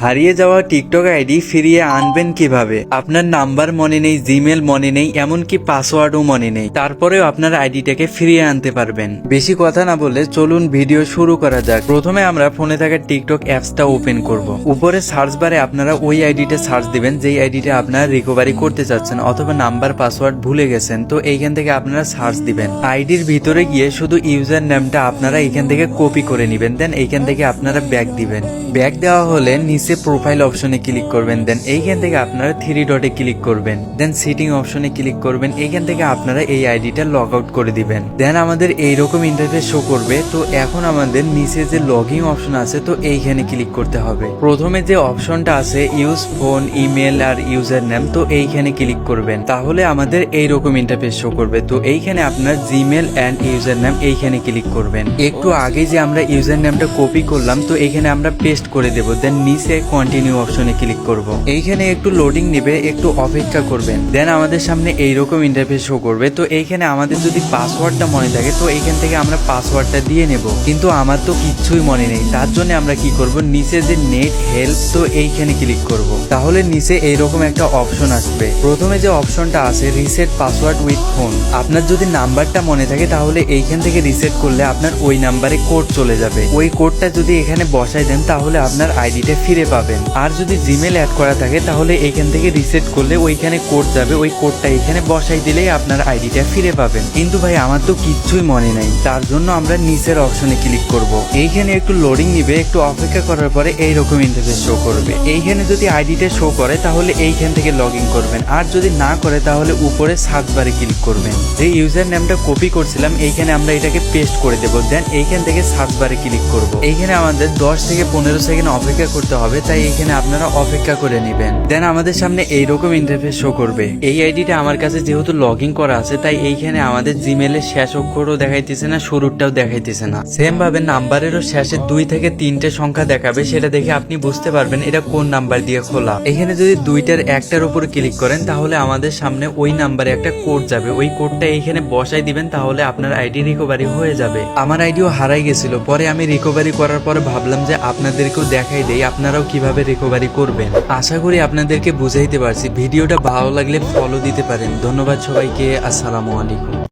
হারিয়ে যাওয়া TikTok ID ফিরিয়ে আনবেন কিভাবে? আপনার নাম্বার মনে নেই, জিমেল মনে নেই, এমনকি পাসওয়ার্ডও মনে নেই, তারপরেও আপনার আইডিটাকে ফিরিয়ে আনতে পারবেন। বেশি কথা না বলে চলুন ভিডিও শুরু করা যাক। প্রথমে আমরা ফোনে থাকা টিকটক অ্যাপসটা ওপেন করব। উপরে সার্চ বারে আপনারা ওই আইডিটা সার্চ দিবেন যেই আইডিটা আপনারা রিকভারি করতে চাচ্ছেন, অথবা নাম্বার পাসওয়ার্ড ভুলে গেছেন। তো এইখান থেকে আপনারা সার্চ দিবেন। আইডির ভিতরে গিয়ে শুধু ইউজার নেমটা আপনারা এখান থেকে কপি করে নেবেন, দেন এইখান থেকে আপনারা ব্যাক দিবেন। ব্যাক দেওয়া হলে নিচে প্রোফাইল অপশনে ক্লিক করবেন, দেন এইখান থেকে আপনারা 3 ডটে ক্লিক করবেন, দেন সেটিং অপশনে ক্লিক করবেন। এইখান থেকে আপনারা এই আইডিটা লগ আউট করে দিবেন। দেন আমাদের এইরকম ইন্টারফেস শো করবে। তো এখন আমাদের নিচে যে লগইন অপশন আছে, তো এইখানে ক্লিক করতে হবে। প্রথমে যে অপশনটা আছে ইউজ ফোন, ইমেল আর ইউজার নেম, তো এইখানে ক্লিক করবেন। তাহলে আমাদের এইরকম ইন্টারফেস শো করবে। তো এইখানে আপনার জিমেল এন্ড ইউজার নেম এইখানে ক্লিক করবেন। একটু আগে যে আমরা ইউজার নেমটা কপি করলাম, তো এইখানে আমরা পেস্ট করে দেব। দেন নিচে কন্টিনিউ অপশনে ক্লিক করব। এইখানে একটু লোডিং নেবে, একটু অপেক্ষা করবেন। দেন আমাদের সামনে এইরকম ইন্টারফেস শো করবে। তো এইখানে আমাদের যদি পাসওয়ার্ডটা মনে থাকে, তো এইখান থেকে আমরা পাসওয়ার্ডটা দিয়ে নেব। কিন্তু আমার তো কিচ্ছুই মনে নেই, তার জন্য আমরা কি করব, নিচে যে নেট হেল্প, তো এইখানে ক্লিক করব। তাহলে নিচে এইরকম একটা অপশন আসবে। প্রথমে যে অপশনটা আছে রিসেট পাসওয়ার্ড উইথ ফোন, আপনার যদি নাম্বারটা মনে থাকে তাহলে এইখান থেকে রিসেট করলে আপনার ওই নাম্বারে কোড চলে যাবে। ওই কোডটা যদি এখানে বসাই দেন তাহলে আপনার আইডিটা ফিরে পাবেন। আর যদি জিমেল অ্যাড করা থাকে তাহলে এইখান থেকে রিসেট করলে ওইখানে কোড যাবে, ওই কোডটা এখানে বসাই দিলেই আপনার আইডিটা ফিরে পাবেন। কিন্তু ভাই আমার তো কিচ্ছুই মনে নাই, তার জন্য আমরা নিচের অপশনে ক্লিক করব। এইখানে একটু লোডিং নিবে, একটু অপেক্ষা করার পরে এইরকম ইন্টারফেস শো করবে। এইখানে যদি আইডিটা শো করে তাহলে এইখান থেকে লগ ইন করবেন, আর যদি না করে তাহলে উপরে সার্চ বারে ক্লিক করবেন। যে ইউজার নেমটা কপি করছিলাম এইখানে আমরা এটাকে পেস্ট করে দেব। দেন এইখান থেকে সার্চ বারে ক্লিক করব। এইখানে আমাদের 10 থেকে 15 সেকেন্ড অপেক্ষা করতে হবে, তাই এইখানে আপনারা অপেক্ষা করে নেবেন। দেন আমাদের সামনে এইরকম ইন্টারফেস শো করবে। এই আইডিটা আমার কাছে যেহেতু লগ ইন করা আছে, তাই এইখানে আমাদের জিমেলের শেষ অক্ষরও দেখাইতেছে না, শুরুরটাও দেখাইতেছে না। সেম ভাবে নাম্বারেরও শেষে 2 থেকে 3টে সংখ্যা দেখাবে, সেটা দেখে আপনি বুঝতে পারবেন এটা কোন নাম্বার দিয়ে খোলা। এখানে যদি 2টার একটার উপর ক্লিক করেন তাহলে আমাদের সামনে ওই নাম্বারে একটা কোড যাবে, ওই কোডটা এইখানে বসাই দিবেন, তাহলে আপনার আইডি রিকভারি হয়ে যাবে। আমার আইডিও হারাই গেছিল, পরে আমি রিকভারি করার পরে ভাবলাম যে আপনাদেরকেও দেখাই দেই আপনারাও কিভাবে রিকভারি করবেন। আশা করি আপনাদেরকে বুঝাইতে পারছি। ভিডিওটা ভালো লাগলে ফলো দিতে পারেন। ধন্যবাদ সবাইকে। আসসালামু আলাইকুম।